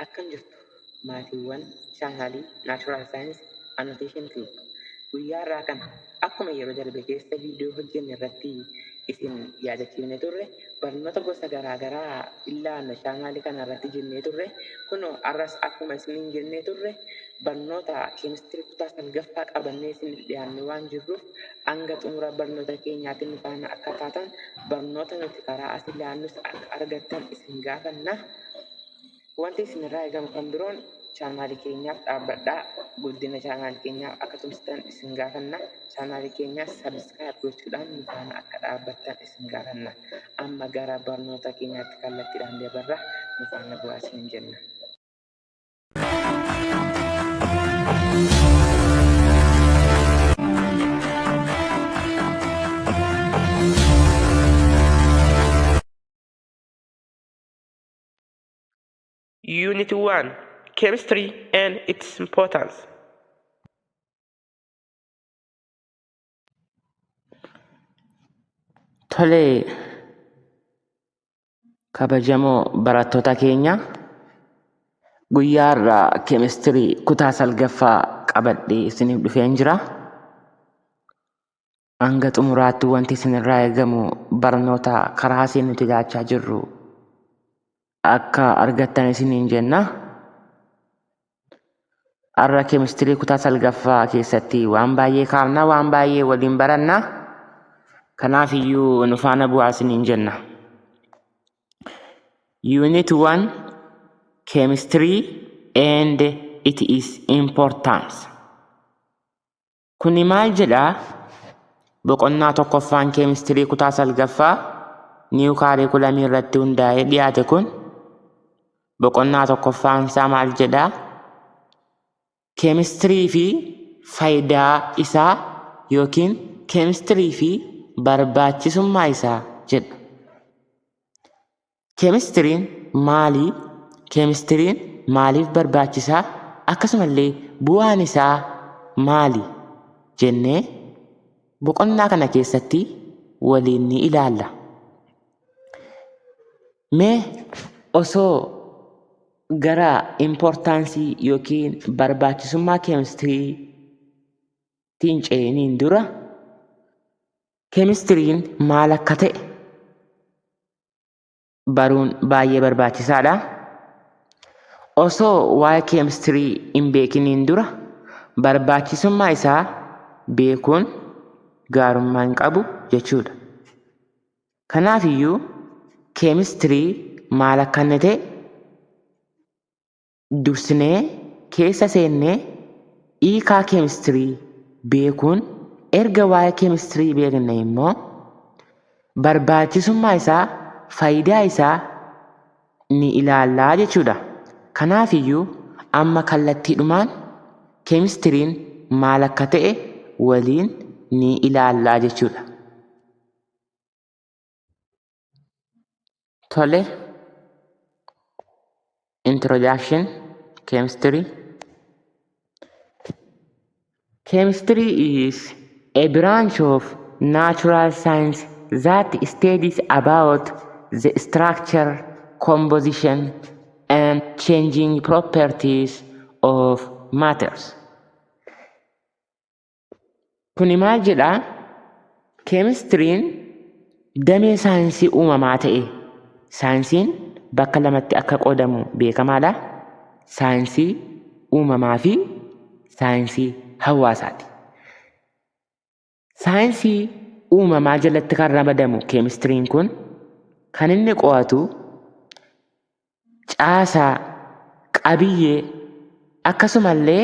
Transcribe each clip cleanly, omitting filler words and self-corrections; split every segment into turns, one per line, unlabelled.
Akkam jirtu maatiiwwan chaanaalii Naachuraal Saayinsii Annoteeshin Tiyuub. Guyyaa irraa kana akkuma yeroo darbe keessa viidiyoo hojjenne irratti isin yaadachiifne turre barnoota gosa garaagaraa ilaallu chaanaalii kana irratti jennee turre. Kunoo arras akkuma isiniin jennee turre barnoota keemistirii kutaa salgaffaa qabannee isin dhiyaanne waan jirruuf hanga xumura barnoota keenyaatiin nu faana akka taatan barnoota nuti karaa as ilaallus akka argattan isin gaafanna. Wanti isinirraa eegamu kan biroon chaanaalii keenyaaf dhaabbadhaa guddina chaanaalii keenyaaf akka tumsitan isin gaafanna. Chaanaalii keenyaas sabiskiraayib gochuudhaan nu faana akka dhaabbattan isin gaafanna. Amma gara barnoota keenyaatti kallattiidhaan dabarra nu faana bu'aa isin jenna. Unit 1 Chemistry and its importance.
Tolee, kabajamoo barattoota keenya guyyaa irraa keemistirii kutaa salgaffaa qabadhee isiniif dhufeen jira. Hanga xumuraatti wanti isinirraa eegamu barnoota karaa isin nuti laachaa jirru akka argattan isiniin jenna. Har'a keemistirii kutaa salgaffaa keessatti waan baay'ee kaafna, waan baay'ee waliin baranna. Kanaaf iyyuu nu faana bu'aa isiniin jenna. Unit 1 Chemistry and its importance. Kuni maal jedhaa? Boqonnaa tokkoffaan keemistirii kutaa salgaffaa niiw kaarikulamii irratti hundaa'ee dhiyaate kun boqonnaa tokkoffaan isaa maal jedhaa? Keemistirii fi faayidaa isaa yookiin keemistirii fi barbaachisummaa isaa jedha. Keemistiriin maalii? Keemistiriin maaliif barbaachisaa? Akkasumallee bu'aan isaa maali jennee boqonnaa kana keessatti waliin ni ilaalla. Mee osoo gara importansii yookiin barbaachisummaa keemistiriitiin ceeniin dura keemistiriin maal akka ta'e baruun baay'ee barbaachisaadha. Osoo waa'ee keemistirii hin beekiniin dura barbaachisummaa isaa beekuun gaarummaa hin qabu jechuudha. Kanaaf iyyuu keemistirii maal akka inni ta'e dursinee keessa seennee hiikaa keemistirii beekuun erga waa'ee keemistirii beekne immoo barbaachisummaa isaa faayidaa isaa ni ilaallaa jechuudha. Kanaaf iyyuu amma kallattiidhumaan keemistiriin maal akka ta'e waliin ni ilaallaa jechuudha. Tole, introduction chemistry. Chemistry is a branch of natural science that studies about the structure, composition, and changing properties of matters. Kuni maal jedhaa? Keemistiriin damee saayinsii uumamaa ta'e. Saayinsiin bakka lamatti akka qoodamu beekamaadha. Saayinsii uumamaa fi saayinsii hawaasaati. Saayinsii uumamaa jalatti kan ramadamu keemistiriin kun kan inni qo'atu caasaa, qabiyyee akkasumallee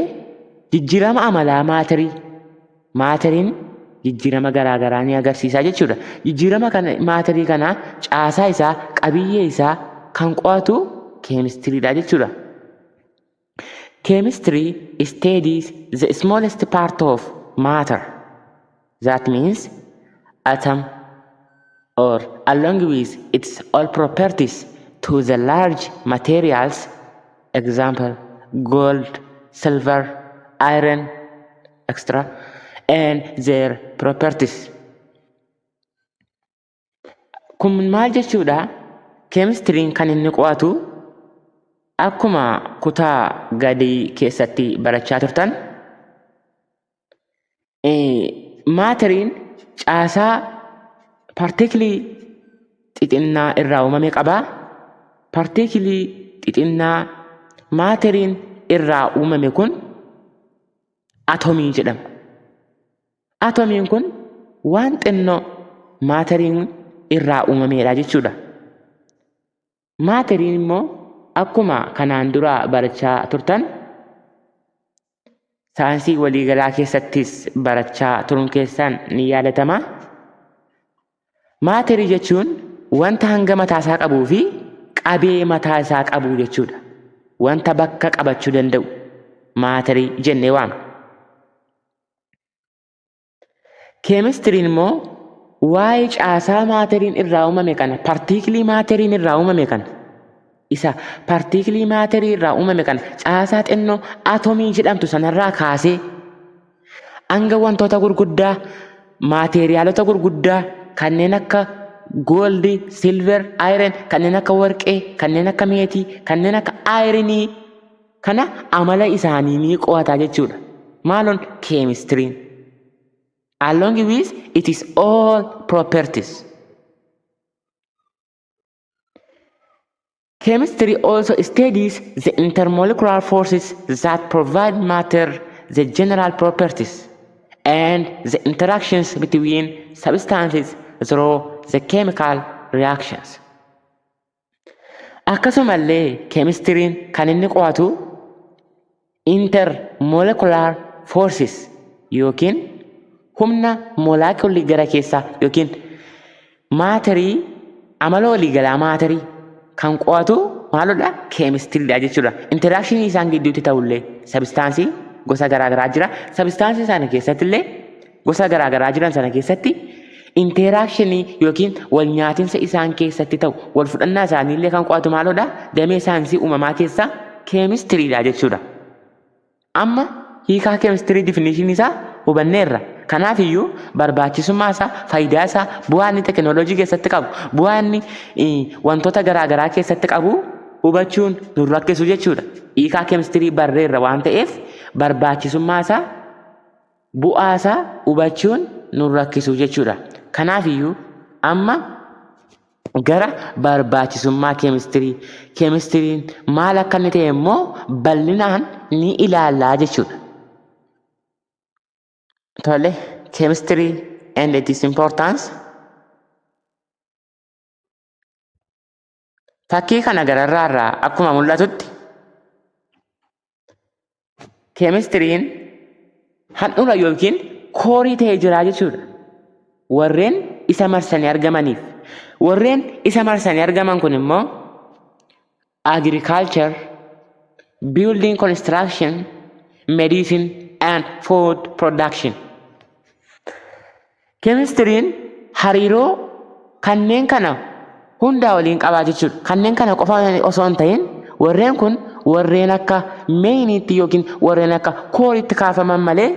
jijjiirama amalaa maatirii. Maatiriin jijjiirama garaagaraa ni agarsiisa jechuudha. Jijjiirama maatirii kana caasaa isaa, qabiyyee isaa kan qo'atu keemistiriidha jechuudha. Chemistry studies the smallest part of matter. That means atom or along with its all properties to the large materials, example gold, silver, iron, etc. and their properties. Kun maal jechuudha? Chemistry'n kan inni qo'atu akkuma kutaa gadii keessatti barachaa turtan maateriin caasaa partiklii xixinnaa irraa uumame qaba. Partiklii xixinnaa maateriin irraa uumame kun atomii jedhama. Atomiin kun waan xinnoo maateriin irraa uumamedha jechuudha. Maateriin immoo akkuma kanaan dura barachaa turtan saayinsii waliigalaa keessattis barachaa turuun keessan ni yaadatama. Maaterii jechuun wanta hanga mataa isaa qabuu fi qabee mataa isaa qabu jechuudha. Wanta bakka qabachuu danda'u maaterii jennee waamna. Keemistiriin immoo waa'ee caasaa maateriin irraa uumame kana, partiklii maateriin irraa uumame kana, isa partiklii maaterii irraa uumame kana caasaa xinnoo atomii jedhamtu sanarraa kaasee hanga wantoota gurguddaa, maateriyaalota gurguddaa kanneen akka gooldi, silver, iron, kanneen akka warqee, kanneen akka meetii, kanneen akka ayirinii kana amala isaanii ni qo'ata jechuudha. Maaloon keemistiriin. Along with it is all properties. Chemistry also studies the intermolecular forces that provide matter the general properties and the interactions between substances through the chemical reactions. Akkasumallee chemistry'n kan inni qo'atu intermolecular forces yookiin humna moolaakiilii gara keessaa yookiin maaterii amala waliigalaa maaterii kan qo'atu maalodha? Keemistiriidha jechuudha. Interakshinii isaan gidduutti ta'ullee sabistaansii gosa garaagaraa jira. Sabistaansii sana keessatti illee gosa garaagaraa jiran sana keessatti interakshinii yookiin wal nyaatinsa isaan keessatti ta'u wal fudhannaa isaanii illee kan qo'atu maalodha? Damee saayinsii uumamaa keessaa keemistiriidha jechuudha. Amma hiikaa keemistirii difinishinii isaa hubanneerra. Kanaaf iyyuu barbaachisummaa isaa, faayidaa isaa, bu'aa inni teekinooloojii keessatti qabu, bu'aa inni wantoota garaagaraa keessatti qabu hubachuun nu rakkisu jechuudha. Hiikaa keemistirii barreerra waan ta'eef barbaachisummaa isaa, bu'aa isaa hubachuun nu rakkisu jechuudha. Kanaaf iyyuu amma gara barbaachisummaa keemistirii, keemistiriin maal akka inni ta'e immoo bal'inaan ni ilaallaa jechuudha. Tole, chemistry and its importance. Fakkii kana gararraa akkuma mul'atutti keemistiriin handhuura yookiin koorii ta'ee jira jechuudha. Warreen isa marsanii argamaniif. Warreen isa marsanii argaman kun immoo agriculture, building construction, medicine and food production. Keemistiriin hariiroo kanneen kana hundaa waliin qabaa jechuudha. Kanneen kana qofa osoo hin ta'in warreen kun warreen akka meeniitti yookiin warreen akka kooriitti kaafaman malee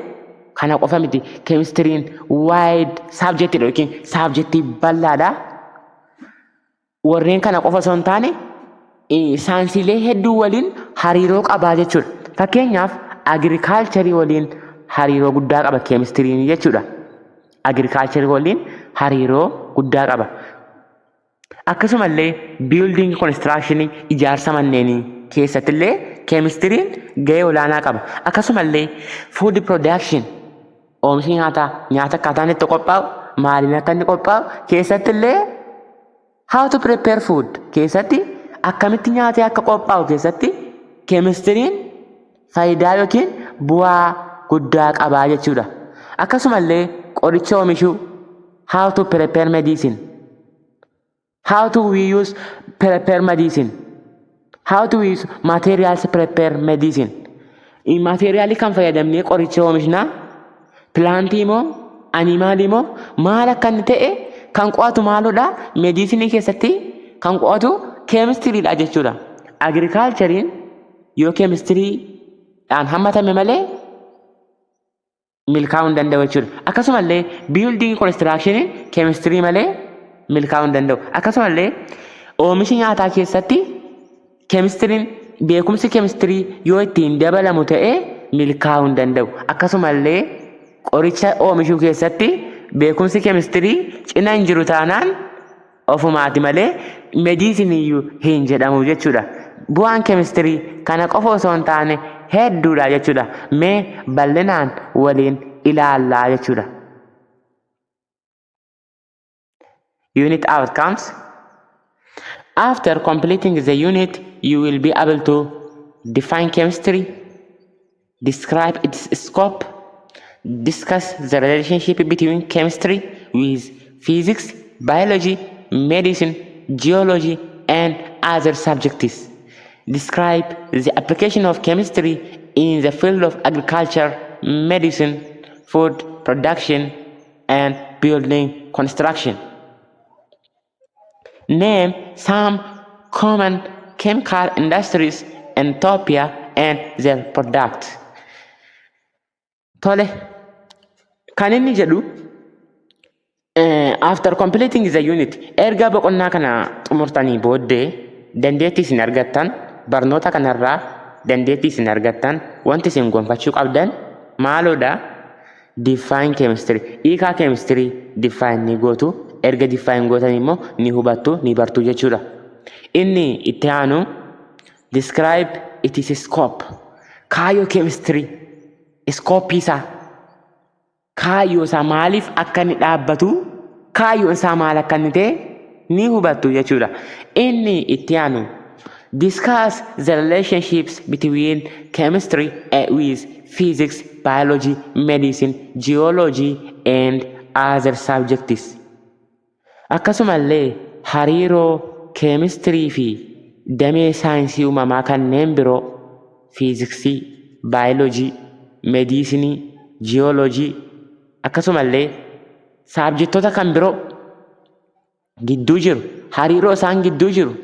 kana qofa miti. Keemistiriin wide subjectidha yookiin subjectii bal'aadha. Warreen kana qofa osoo hin taane saayinsiilee hedduu waliin hariiroo qabaa jechuudha. Fakkeenyaaf agriculture waliin hariiroo guddaa qaba keemistiriin jechuudha. Agriculture waliin hariiroo guddaa qaba. Akkasumallee building construction ijaarsa manneenii keessatti illee keemistiriin gahee olaanaa qaba. Akkasumallee food production oomishni nyaataa akkaataan itti qophaa'u, maaliin akka inni qophaa'u keessatti illee how to prepare food keessatti akkamitti nyaatee akka qophaa'u keessatti keemistiriin faayidaa yookiin bu'aa guddaa qabaa jechuudha. Akkasumallee qoricha oomishuu, how to prepare medicine, how to we use prepare medicine, how to use materials prepare medicine. Materiaalii kan fayyadamnee qoricha oomishnaa, pilaantii moo animaalii moo maal akka inni ta'e kan qo'atu maalodha? Mediisinii keessatti kan qo'atu keemistiriidha jechuudha. Agriculture'n yoo keemistiriidhaan hammatame malee milkaa'uu hin danda'u jechuudha. Akkasumallee building construction chemistry malee milkaa'uu hin danda'u. Akkasumallee oomishi nyaataa keessatti chemistry'n beekumsi chemistry yoo ittiin dabalamu ta'e milkaa'uu hin danda'u. Akkasumallee qoricha oomishuu keessatti beekumsi chemistry cina hin jiru taanaan ofumaati malee medicine iyyuu hin jedhamu jechuudha. Bu'aan chemistry kana qofa osoo hin taane hedduudha jechuudha. Mee bal'inaan waliin ilaallaa jechuudha. Unit outcomes. After completing the unit, you will be able to define chemistry, describe its scope, discuss the relationship between chemistry with physics, biology, medicine, geology, and other subjects. Describe the application of chemistry in the field of agriculture, medicine, food production, and building construction. Name some common chemical industries in Ethiopia and their products. Tole, kan inni jedhu after completing the unit, erga boqonnaa kana xumurtanii booddee dandeettii isin argattan, barnoota kanarraa dandeettii isin argattan, wanti isin gonfachuu qabdan maaloodha? Define chemistry. Hiikaa chemistry define ni gootu. Erga define gootan immoo ni hubattu, ni bartu jechuudha. Inni itti aanu describe its scope. Kaayyoo chemistry. Scope isaa. Kaayyoo isaa maaliif akka inni dhaabbatu, kaayyoo isaa maal akka inni ta'e ni hubattu jechuudha. Inni itti aanu discuss the relationships between chemistry with physics, biology, medicine, geology, and other subjects. Akkasumallee hariiroo chemistry fi damee saayinsii uumamaa kanneen biroo fiiziksii, baayoloojii, meediisinii, jiyooloojii akkasumallee saabjektoota kan biroo gidduu jiru, hariiroo isaan gidduu jiru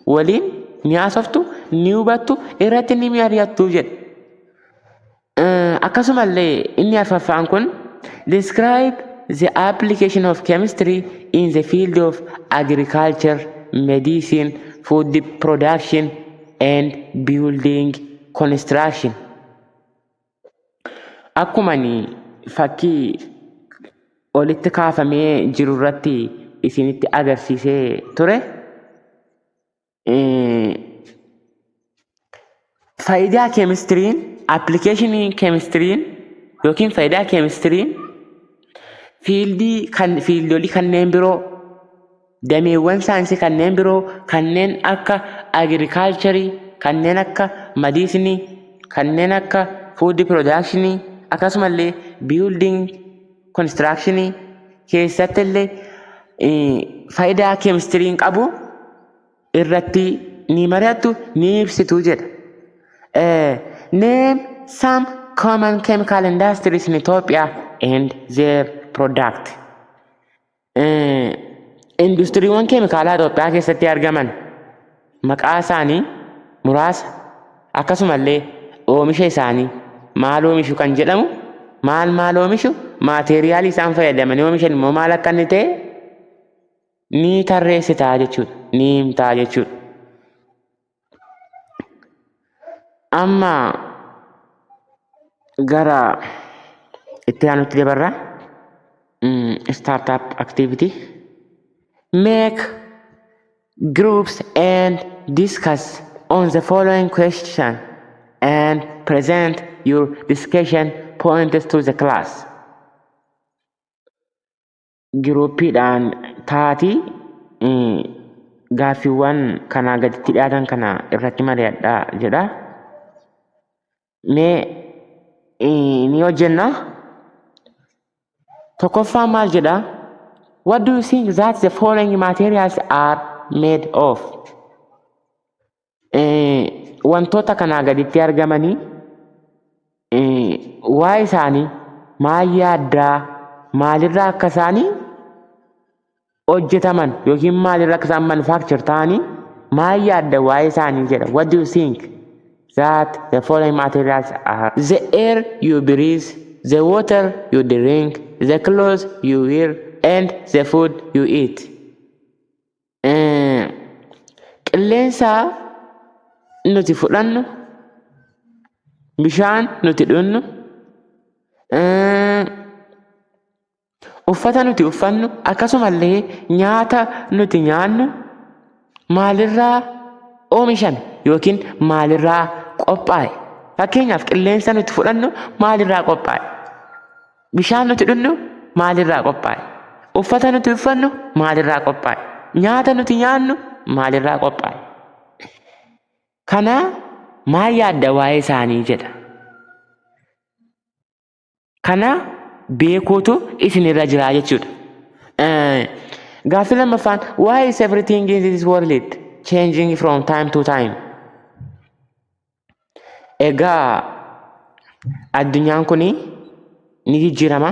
waliin ni haasoftu, ni hubattu, irratti ni mari'attu jedha. Akkasumallee inni arfaffaan kun describe the application of chemistry in the field of agriculture, medicine, food production, and building construction. Akkuma fakkii olitti kaafamee jiru irratti isinitti agarsiisee ture, faayidaa chemistry'n, application chemistry'n yookiin faayidaa chemistry'n fiildolii kanneen biroo, dameewwan saayinsii kanneen biroo kanneen akka agriculture, kanneen akka medicine, kanneen akka food production, akkasumallee building construction keessatti illee faayidaa chemistry'n qabu irratti ni mari'attu, ni ibsitu jedha. Name some common chemical industries in Ethiopia and their product. Industiriiwwan keemikaalaa Itoophiyaa keessatti argaman maqaa isaanii muraasa, akkasumallee oomisha isaanii maal oomishu kan jedhamu, maal oomishu, maateeriyaalii isaan fayyadamanii oomishan immoo maal akka inni ta'e ni tarreessitaa jechuudha, ni himtaa jechuudha. Amma gara itti aanutti dabarra. Startup activity. Make groups and discuss on the following question and present your discussion points to the class. Groupiidhaan taati gaaffiiwwan kanaa gaditti dhiyaatan kana irratti mari'adhaa jedha. Mee ni hojjenna. Tokkoffaan maal jedha? What do you think that the following materials are made of? Wantoota kanaa gaditti argamanii waa isaanii maal yaaddaa, maalirraa akka isaanii hojjetaman yookiin maalirraa akka isaan manufacture ta'anii maal yaadda waa isaanii jedha. What do you think that the following materials are? The air you breathe, the water you drink, the clothes you wear, and the food you eat. Qilleensa nuti fudhannu, bishaan nuti dhugnu, uffata nuti uffannu, akkasumallee nyaata nuti nyaannu maalirraa oomishame yookiin maalirraa qophaa'e. Fakkeenyaaf qilleensa nuti fudhannu maalirraa qophaa'e? Bishaan nuti dhugnu maalirraa qophaa'e? Uffata nuti uffannu maalirraa qophaa'e? Nyaata nuti nyaannu maalirraa qophaa'e? Kana maal yaadda waa'ee isaanii jedha. Kana beekuutu isinirra jira jechuudha. Gaaffii lammaffaan, why is everything in this world changing from time to time? Egaa addunyaan kun ni jijjiirama.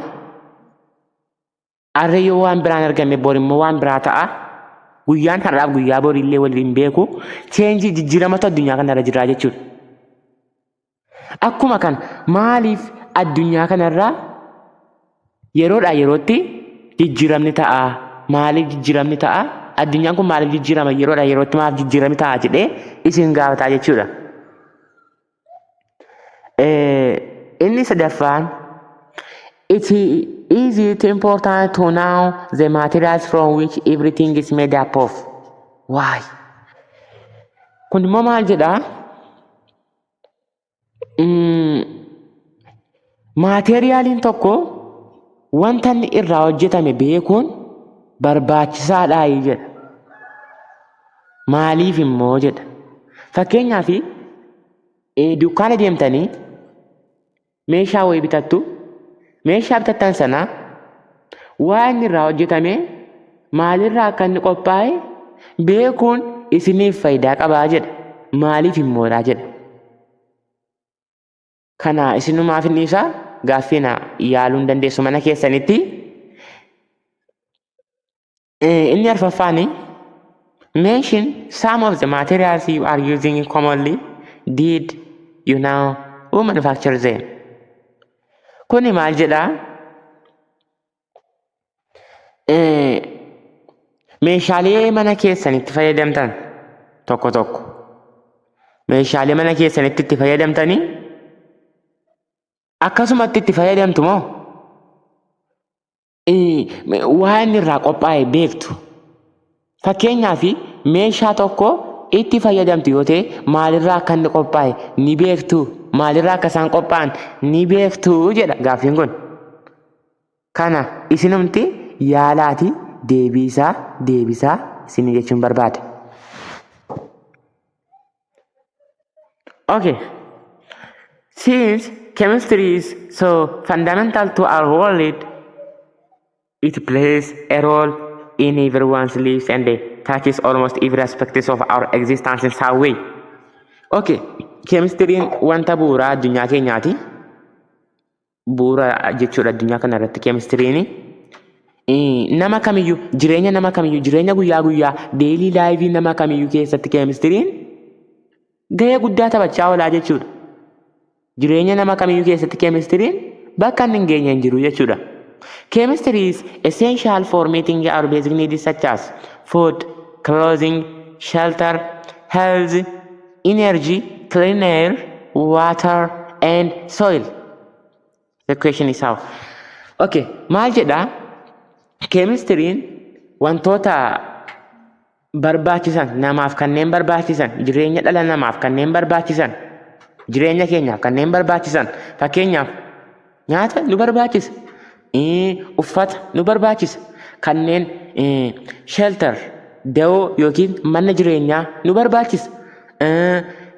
Har'a yoo waan biraan argame bor immoo waan biraa ta'a. Guyyaan har'aaf guyyaa borillee waliin beeku. Cheenjii jijjiiramatu addunyaa kanarra jira jechuudha. Akkuma kan maaliif addunyaa kanarra yeroodhaa yerootti jijjiiramni ta'a? Maaliif jijjiiramni ta'a? Addunyaan kun maaliif jijjiirama? Yeroodhaa yerootti maaliif jijjiiramni ta'a jedhee isin gaafataa jechuudha. Inni sadaffaan, it is important to know the materials from which everything is made up of. Why? Kun immoo maal jedhaa? Maateriyaaliin tokko wanta inni irraa hojjetame beekuun barbaachisaadha jedha. Maaliif immoo jedha. Fakkeenyaaf dukkaana deemtanii meeshaa wayii bitattu. Meeshaa bitattan sana waan inni irraa hojjetame maalirraa akka inni qophaa'e beekuun isiniif faayidaa qabaa jedha. Maaliif immoodhaa jedha. Kana isinumaaf inni isaa gaaffiina yaaluu hin dandeessu mana keessanitti. Inni arfaffaani, mention some of the materials you are using commonly. Did you know who manufactures them? Kuni maal jedhaa? Meeshaalee mana keessanitti fayyadamtan tokko tokko. Meeshaalee mana keessanitti itti fayyadamtanii akkasumatti itti fayyadamtu moo waan irraa qophaa'e beektu? Fakkeenyaaf meeshaa tokko itti fayyadamtu yoo ta'e maalirraa akka inni qophaa'e ni beektu? Maalirraa akka isaan qophaa'an ni beektu jedha gaaffiin kun. Kana isinumti yaalaati deebisaa isin jechuun barbaada. Okay. Since chemistry is so fundamental to our world, it plays a role in everyone's lives and touches almost every aspect of our existence in some way. Okay. Chemistry'n wanta bu'uuraa addunyaa keenyaati. Bu'uura jechuudha addunyaa kana irratti chemistry'n. Nama kamiyyuu jireenya guyyaa guyyaa daily life nama kamiyyuu keessatti chemistry'n gahee guddaa taphachaa oolaa jechuudha. Jireenya nama kamiyyuu keessatti chemistry'n bakka inni hin geenye hin jiru jechuudha. Chemistry is essential for meeting our basic needs such as food, clothing, shelter, health, energy, clean air, water, and soil. The question is how. Okay, maal jedhaa? Chemistry'n wantoota barbaachisan namaaf kanneen barbaachisan, jireenya dhala namaaf kanneen barbaachisan, jireenya keenyaaf kanneen barbaachisan. Fakkeenyaaf nyaata nu barbaachisa, uffata nu barbaachisa, kanneen shelter da'oo yookiin mana jireenyaa nu barbaachisa.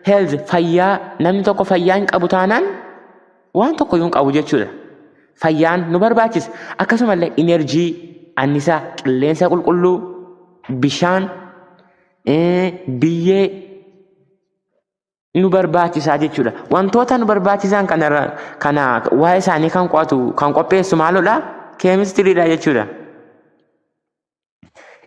Health fayyaa, namni tokko fayyaa hin qabu taanaan waan tokko iyyuu hin qabu jechuudha. Fayyaan nu barbaachisa. Akkasumallee energy, annisaa, qilleensa qulqulluu, bishaan, biyyee nu barbaachisaa jechuudha. Wantoota nu barbaachisan kana waa'ee isaanii kan qopheessu maalodha? Chemistry'dha jechuudha.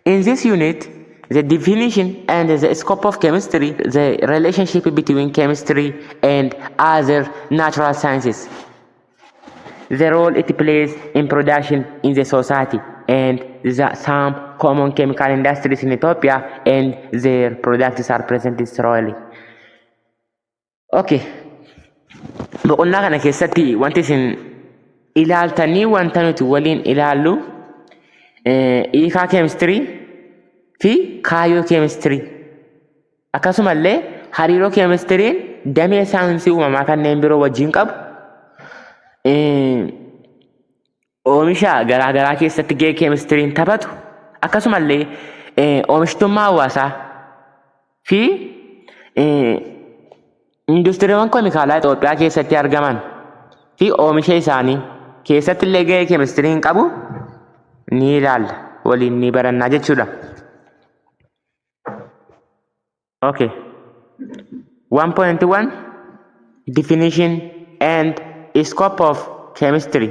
In this unit, the definition and the scope of chemistry, the relationship between chemistry and other natural sciences. the role it plays in production in the society, and some common chemical industries in Ethiopia and their products are presented thoroughly. Okay, boqonnaa kana keessatti wanti isin ilaaltanii wanta nuti waliin ilaallu hiikaa keemistirii fi kaayyoo keemistirii akkasumallee hariiroo keemistiriin damee saayinsii uumamaa kanneen biroo wajjin qabu oomisha garaagaraa keessatti gahee keemistiriin taphatu akkasumallee oomishtummaa hawaasaa fi industiriiwwan keemikaalaa Itoophiyaa keessatti argaman fi oomisha isaanii keessatti illee gahee keemistiriin qabu ni ilaalla waliin ni barannaa jechuudha. Okay. 1.1 Definition and scope of chemistry.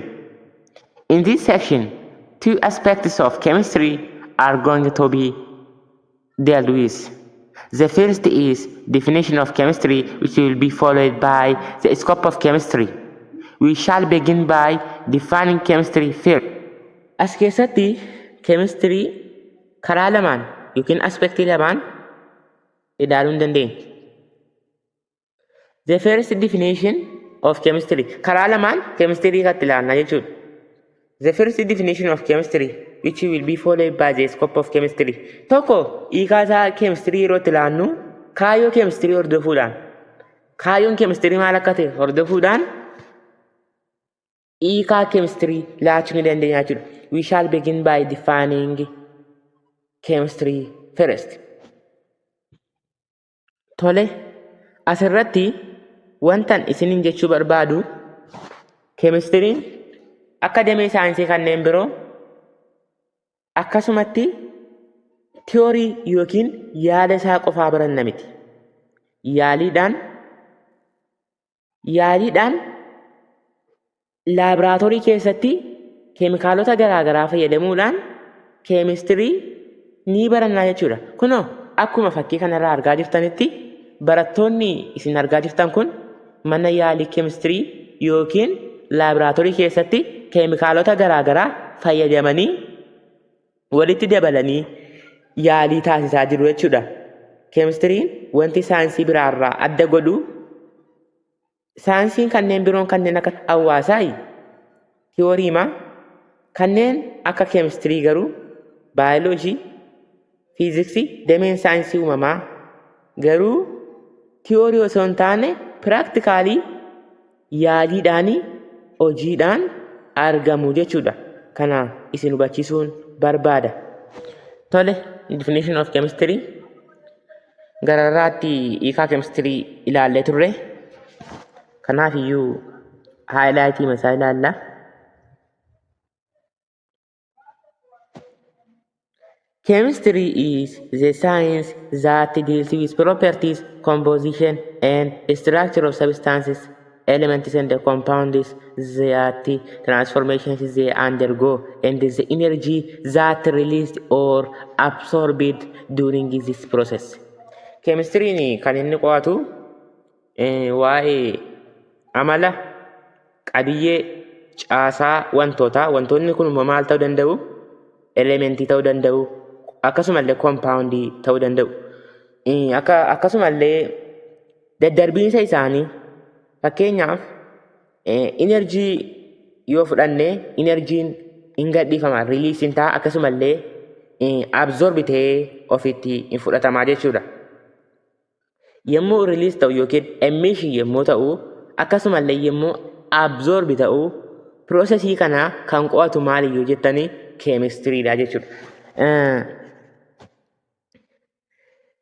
In this section, two aspects of chemistry are going to be dealt with. The first is definition of chemistry, which will be followed by the scope of chemistry. We shall begin by defining chemistry first. As keessatti chemistry karaa lamaan yookiin aspektii lamaan ilaaluu dandeenya. The first definition of chemistry karaa lamaan chemistry katti ilaalna jechuudha. The first definition of chemistry, which will be followed by the scope of chemistry. Tokko hiikaasaa chemistry yeroo itti ilaallu kaayyoo chemistry hordofuudhaan kaayyoon chemistry maal akka ta'e hordofuudhaan hiikaa chemistry laachuu ni dandeenya jechuudha. We shall begin by defining chemistry first. Tole asirratti wantan isinin jechuu barbaadu chemistry'n akka damee saayinsii kanneen biroo akkasumatti tiyoorii yookiin yaada isaa qofaa baranna miti. Yaaliidhaan laaboraatoorii keessatti keemikaalota garaagaraa fayyadamuudhaan keemistirii ni barannaa jechuudha. Kunoo akkuma fakkii kanarraa argaa jirtanitti barattoonni isin argaa jirtan kun mana yaalii keemistirii yookiin laaboraatoorii keessatti keemikaalota garaagaraa fayyadamanii walitti dabalanii yaalii taasisaa jiru jechuudha. Keemistiriin wanti saayinsii biraarraa adda godhu saayinsiin kanneen biroon kanneen akka hawaasaa tiyooriimaa kanneen akka keemistirii garuu baayoloojii fiiziksii dameen saayinsii uumamaa garuu tiyoorii osoo hin taane piraaktikaalii yaaliidhaanii hojiidhaan argamu jechuudha. Kana isin hubachiisuun barbaada. Tole, definition of chemistry gararraatti hiikaa chemistry ilaallee turre. Kanaaf iyyuu haayilaayitii masaa ilaalla. Chemistry is the science that deals with properties, composition, and structure of substances, elements, and the compounds, that transformations they undergo, and the energy that released or absorbed during this process. Chemistry ni kan inni qo'atu waa'ee amala qabiyyee caasaa wantoonni kun maal ta'uu danda'u, elementii ta'uu danda'u, akkasumallee compoundii ta'uu danda'u. Akkasumallee daddarbiinsa isaanii fakkeenyaaf enerjii yoo fudhanne enerjiin hin gadhiifama release hin ta'a akkasumallee absorb ta'ee ofitti hin fudhatamaa jechuudha. Yommuu release ta'u yookiin emission yommuu ta'u akkasumallee yommuu absorb ta'u processii kana kan qo'atu maaliyyuu jettanii chemistryidha jechuudha.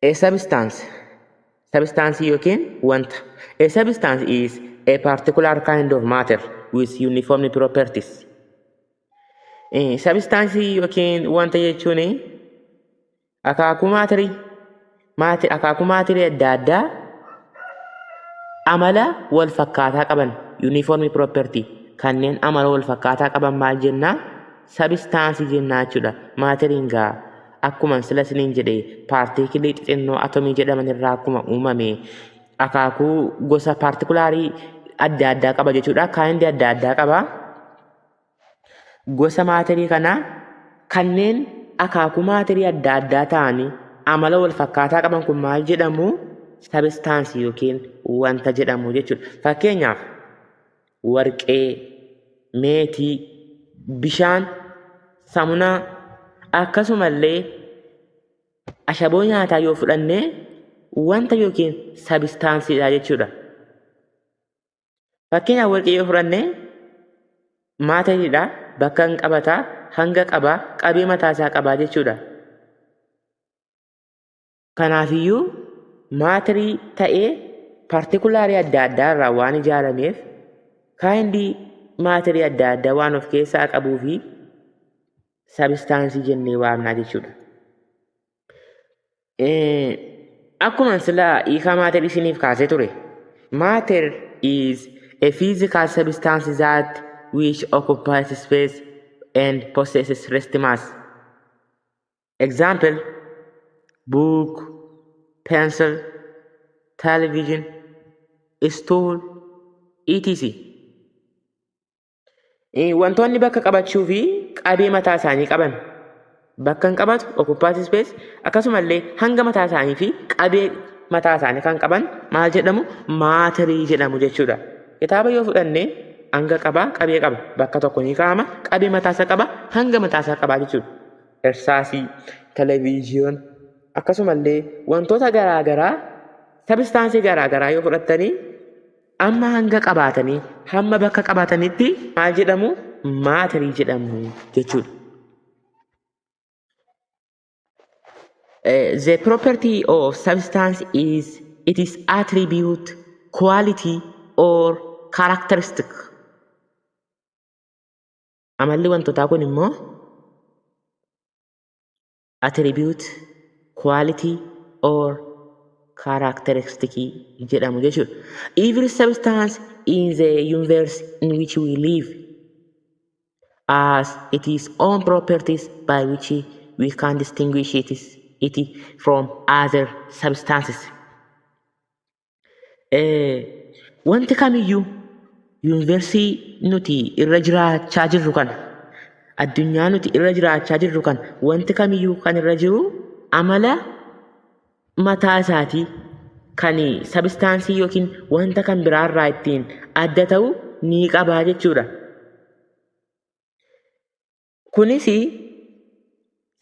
A substance yookiin wanta. A substance is a particular kind of matter with uniform properties. Substance yookiin wanta jechuun akaakuu maatirii adda addaa amala wal fakkaataa qaban uniform property kanneen amala wal fakkaataa qaban maal jennaa substance jennaa jechuudha. Maatiriin gaa akkuma sila siniin jedhe paartiikilii xixinnoo atomii jedhaman irraa akkuma uumame akaakuu gosa paartikulaarii adda addaa qaba jechuudha. Kaayindi adda addaa qaba. gosa maatirii kanaa kanneen akaakuu maatirii adda addaa ta'anii amala wal fakkaataa qaban kun maal jedhamu? Sabistaansii yookiin wanta jedhamu jechuudha. Fakkeenyaaf warqee, meetii, bishaan, samunaa akkasumallee ashaboo nyaataa yoo fudhannee wanta yookiin sabistaansiidha jechuudha. Fakkeenyaaf warqee yoo fudhannee maatiriidha, bakka hin qabataa, hanga qabaa, qabee mataasaa qabaa jechuudha. Kanaafiyyuu maatirii ta'ee paartikulaarii adda addaa irraa waan ijaarameef kaayindii maatirii adda addaa waan of keessaa qabuu fi sabistaansii jennee waamnaa jechuudha. Akkuma silaa hiikaa maatirii isiniif kaasee ture, matter is a physical substance that which occupies space and possesses rest mass. Example: book, pencil, television, stool, etc. Wantoonni bakka qabachuu fi qabee mataa isaanii qaban bakka hin qabatu occupied space, akkasumallee hanga mataa isaanii fi qabee mataa isaanii kan qaban maal jedhamu? Maatirii jedhamu jechuudha. Kitaaba yoo fudhanne hanga qabaa, qabee qaba, bakka tokko ni kaa'ama, qabee mataasaa qaba, hanga mataasaa qaba jechuudha. Irsaasii, televiziyoon akkasumallee wantoota garaagaraa sabistaansii garaagaraa yoo fudhattanii amma hanga qabaatanii hamma bakka qabaatanitti maal jedhamu? Maatirii jedhamu jechuudha. The property of substance is its attribute, quality or characteristic. Amalli wantootaa kun immoo attribute, quality or characteristic jedhamu jechuudha. Every substance in the universe in which we live has its own properties by which we can distinguish it from other substances. Wanti kamiyyuu yuuniversii nuti irra jiraachaa jirru kana, addunyaa nuti irra jiraachaa jirru kana, wanti kamiyyuu kan irra jiru amala mataa isaatii kan sabistaansii yookiin wanta kan biraarraa ittiin adda ta'u ni qabaa jechuudha. Kunis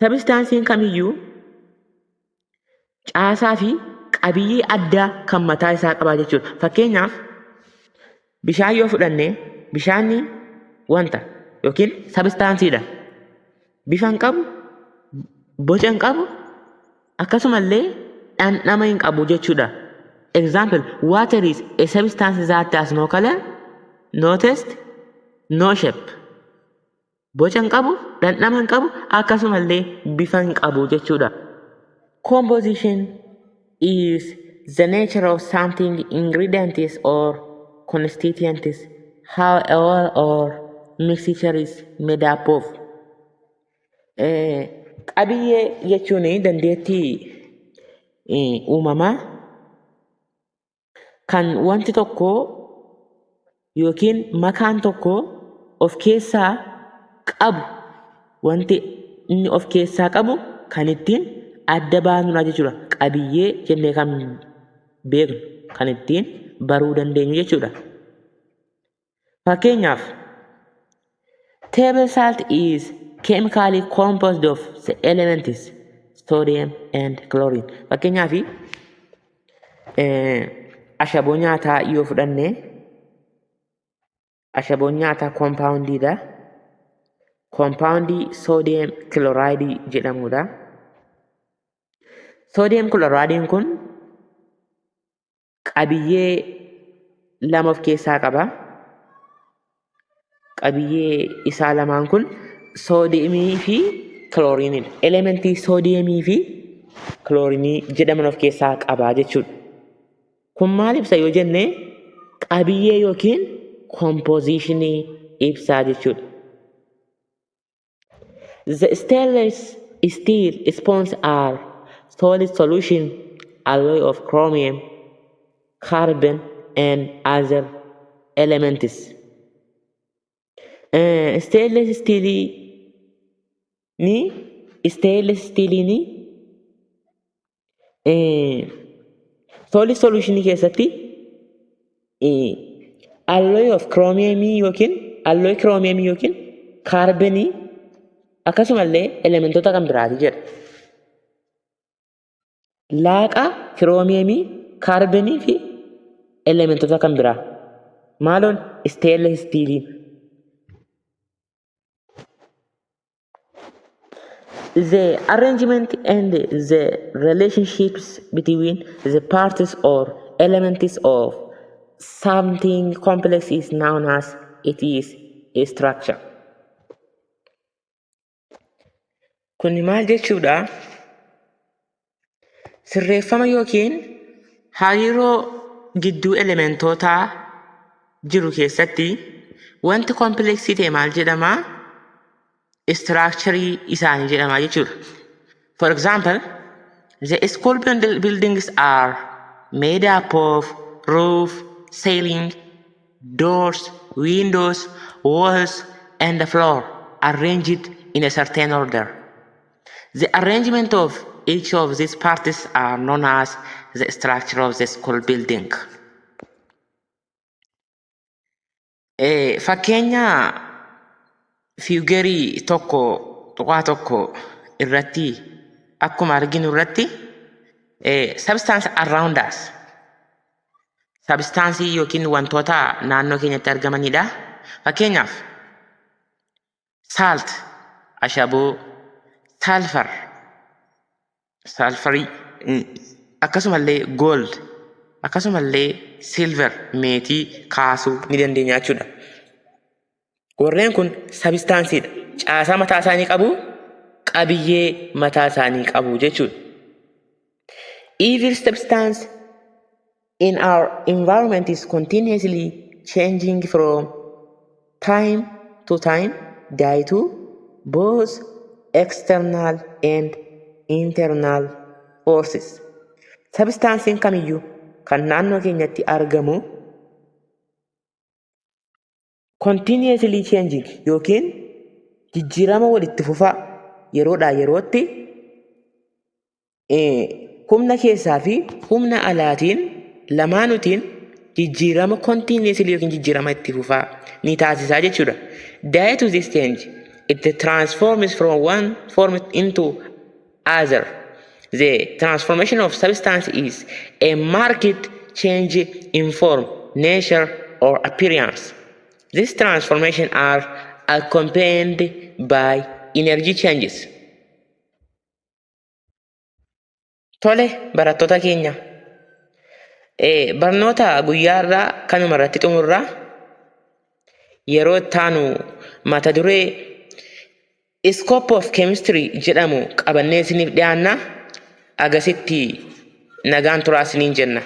sabstaansiin kamiyyuu caasaa fi qabiyyee addaa kan mataa isaa qabaa jechuudha. Fakkeenyaaf bishaan yoo fudhanne bishaanni wanta yookiin sabstaansiidha. Bifa hin qabu, boca hin qabu, akkasumallee dhandhama hin qabu jechuudha. Example: water is a substance that has no color, no taste, no shape. Boca hin qabu, dhandhama hin qabu, akkasumallee bifa hin qabu jechuudha. Composition is the nature of something, ingredients or constituents, how all or mixture is made up of. Qabiyyee jechuun dandeettii uumamaa kan wanti tokko yookiin makaan tokko of keessaa qabu, wanti inni of keessaa qabu kan ittiin adda baasnudha jechuudha. Qabiyyee jennee kan beeknu, kan ittiin baruu dandeenyu jechuudha. Fakkeenyaaf table salt is chemically composed of the elements sodium and chlorine. Fakkeenyaaf ashaboo nyaataa yoo fudhanne ashaboon nyaataa koompaawundiidha. Koompaawundii soodiyem kilooraayidii jedhamudha. Soodiyem kilooraaydiin kun qabiyyee lama of keessaa qaba. Qabiyyee isaa lamaan kun soodiyemii fi kilooriinidha. Elementii soodiyemii fi kiloorinii jedhaman of keessaa qaba jechuudha. Kun maal ibsa yoo jenne qabiyyee yookiin kompoziishinii ibsaa jechuudha. The stainless steel spoons are solid solution alloy of chromium, carbon and other elements. Stainless steel ni solid solution keessatti alloy of chromium yookiin carbonii akkasumallee elementoota kan biraati jedha. Laaqa chromium, carbonii fi elementoota kan biraa. Maaloon stainless steel. The arrangement and the relationships between the parts or elements of something complex is known as it is a structure. Kun maal jechuudha? Sirreeffama yookiin hariiroo gidduu elementootaa jiru keessatti wanti kompleksii ta'e maal jedhama? Structure isaanii jedhama jechuudha. For example, the school buildings are made up of roof, ceiling, doors, windows, walls, and the floor arranged in a certain order. The arrangement of each of these parts are known as the structure of the school building. Fakkeenya figurii tuqaa tokko irratti akkuma arginu irratti substance around us. Substance yookiin wantoota naannoo keenyatti argamanidha. Fakkeenyaaf salt, ashaboo, sulfurii, akkasumallee gold, akkasumallee silver, meetii kaasuu ni dandeenya jechuudha. Warreen kun substanceedha. Caasaa mataa isaanii qabu, qabiyyee mataa isaanii qabu jechuudha. Every substance in our environment is continuously changing from time to time due to both external and internal forces. Substancein kamiyyuu kan naannoo keenyatti argamu continuously changing yookiin jijjiirama walitti fufaa yeroodhaa yerootti humna keessaa fi humna alaatiin lamaanutiin jijjiirama continuously yookiin jijjiirama itti fufaa ni taasisaa jechuudha. Due to this change, it transforms from one form into other. The transformation of substance is a marked change in form, nature, or appearance. These transformations are accompanied by energy changes. Tole barattoota keenya. Barnoota guyyaa irraa kanuma irratti xumurra. Yeroo taanu mata duree scope of chemistry jedhamu qabannee isiniif dhiyaanna. Agasitti nagaan turaa isiniin jenna.